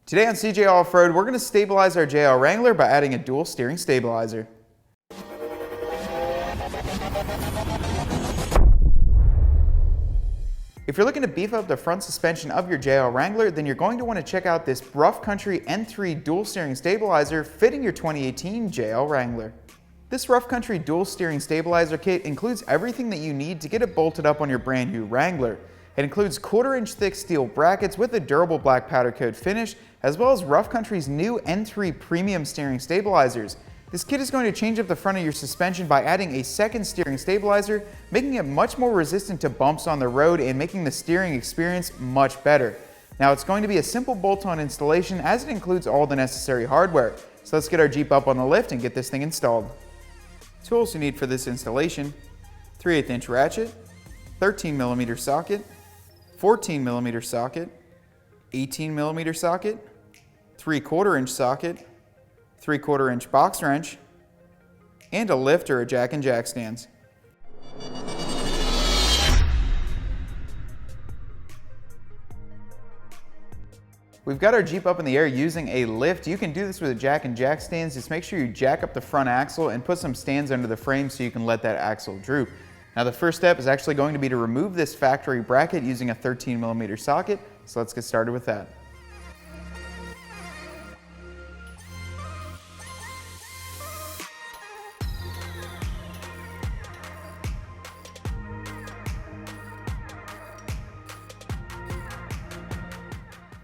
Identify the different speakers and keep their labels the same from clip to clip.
Speaker 1: Today on CJ Off-Road, we're going to stabilize our JL Wrangler by adding a dual steering stabilizer. If you're looking to beef up the front suspension of your JL Wrangler, then you're going to want to check out this Rough Country N3 dual steering stabilizer fitting your 2018 JL Wrangler. This Rough Country dual steering stabilizer kit includes everything that you need to get it bolted up on your brand new Wrangler. It includes 1/4-inch thick steel brackets with a durable black powder coat finish, as well as Rough Country's new N3 premium steering stabilizers. This kit is going to change up the front of your suspension by adding a second steering stabilizer, making it much more resistant to bumps on the road and making the steering experience much better. Now, it's going to be a simple bolt-on installation as it includes all the necessary hardware. So let's get our Jeep up on the lift and get this thing installed. Tools you need for this installation: 3/8-inch ratchet, 13mm socket, 14mm socket, 18mm socket, 3/4-inch socket, 3/4-inch box wrench, and a lift or a jack and jack stands. We've got our Jeep up in the air using a lift. You can do this with a jack and jack stands. Just make sure you jack up the front axle and put some stands under the frame so you can let that axle droop. Now, the first step is actually going to be to remove this factory bracket using a 13mm socket. So let's get started with that.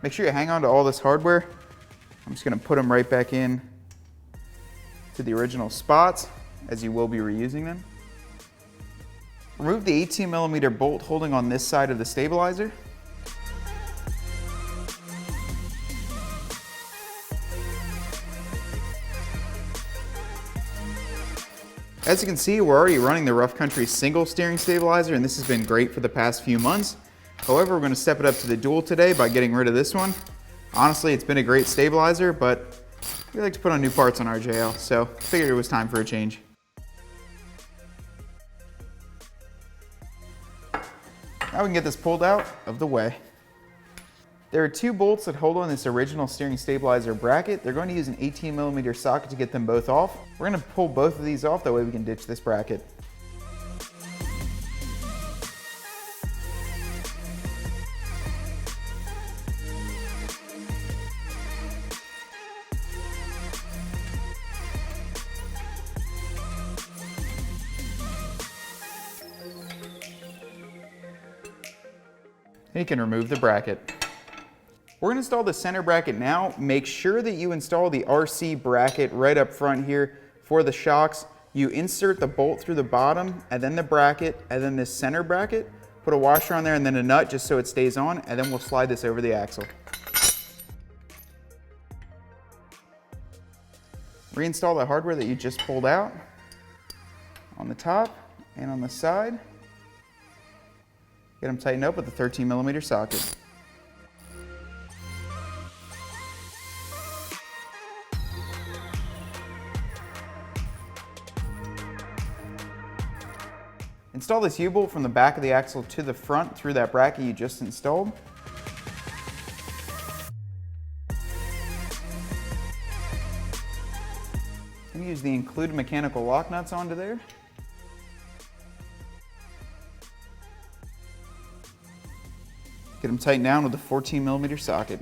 Speaker 1: Make sure you hang on to all this hardware. I'm just going to put them right back in to the original spots, as you will be reusing them. Remove the 18mm bolt holding on this side of the stabilizer. As you can see, we're already running the Rough Country single steering stabilizer, and this has been great for the past few months. However, we're going to step it up to the dual today by getting rid of this one. Honestly, it's been a great stabilizer, but we like to put on new parts on our JL, so figured it was time for a change. Now we can get this pulled out of the way. There are 2 bolts that hold on this original steering stabilizer bracket. They're going to use an 18mm socket to get them both off. We're going to pull both of these off, that way we can ditch this bracket. And you can remove the bracket. We're going to install the center bracket now. Make sure that you install the RC bracket right up front here for the shocks. You insert the bolt through the bottom, and then the bracket, and then this center bracket. Put a washer on there and then a nut just so it stays on, and then we'll slide this over the axle. Reinstall the hardware that you just pulled out on the top and on the side. Get them tightened up with a 13mm socket. Install this U-bolt from the back of the axle to the front through that bracket you just installed. And use the included mechanical lock nuts onto there. Get them tightened down with a 14mm socket.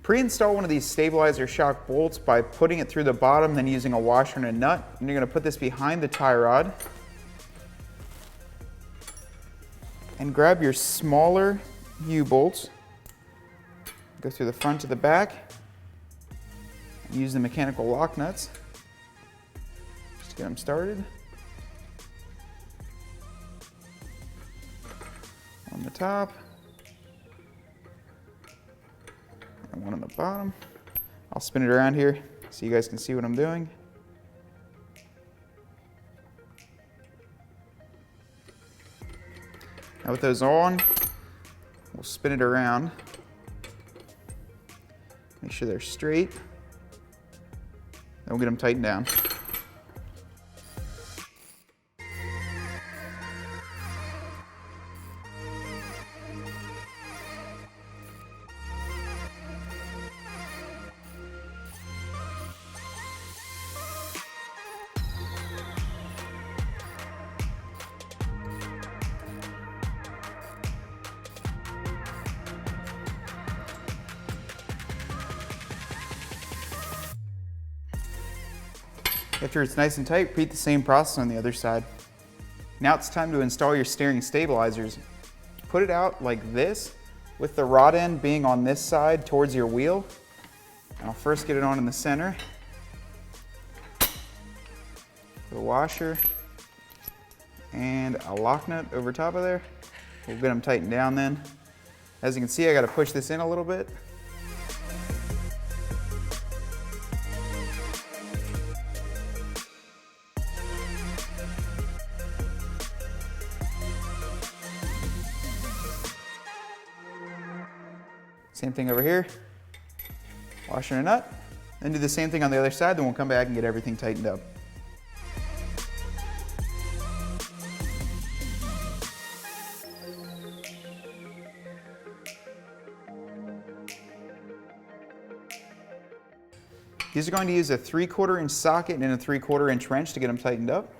Speaker 1: Pre-install one of these stabilizer shock bolts by putting it through the bottom, then using a washer and a nut. And you're going to put this behind the tie rod. And grab your smaller U-bolts. Go through the front to the back. Use the mechanical lock nuts just to get them started. On the top and one on the bottom. I'll spin it around here so you guys can see what I'm doing. Now with those on, we'll spin it around. Make sure they're straight. Then we'll get them tightened down. After it's nice and tight, repeat the same process on the other side. Now it's time to install your steering stabilizers. Put it out like this, with the rod end being on this side towards your wheel. I'll first get it on in the center. The washer and a lock nut over top of there. We'll get them tightened down then. As you can see, I got to push this in a little bit. Same thing over here. Washer and a nut. Then do the same thing on the other side, then we'll come back and get everything tightened up. These are going to use a 3/4 inch socket and a 3/4 inch wrench to get them tightened up.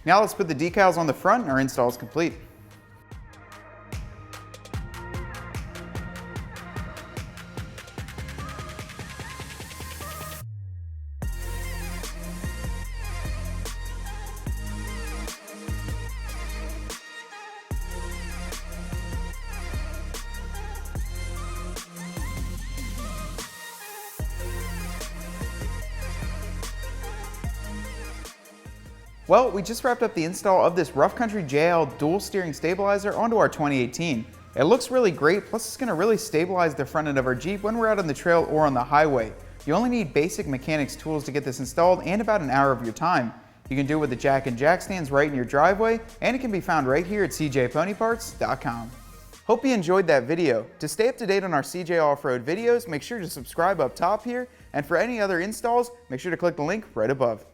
Speaker 1: Now let's put the decals on the front and our install is complete. Well, we just wrapped up the install of this Rough Country JL dual steering stabilizer onto our 2018. It looks really great, plus it's going to really stabilize the front end of our Jeep when we're out on the trail or on the highway. You only need basic mechanics tools to get this installed and about an hour of your time. You can do it with the jack and jack stands right in your driveway, and it can be found right here at cjponyparts.com. Hope you enjoyed that video. To stay up to date on our CJ Off-Road videos, make sure to subscribe up top here, and for any other installs, make sure to click the link right above.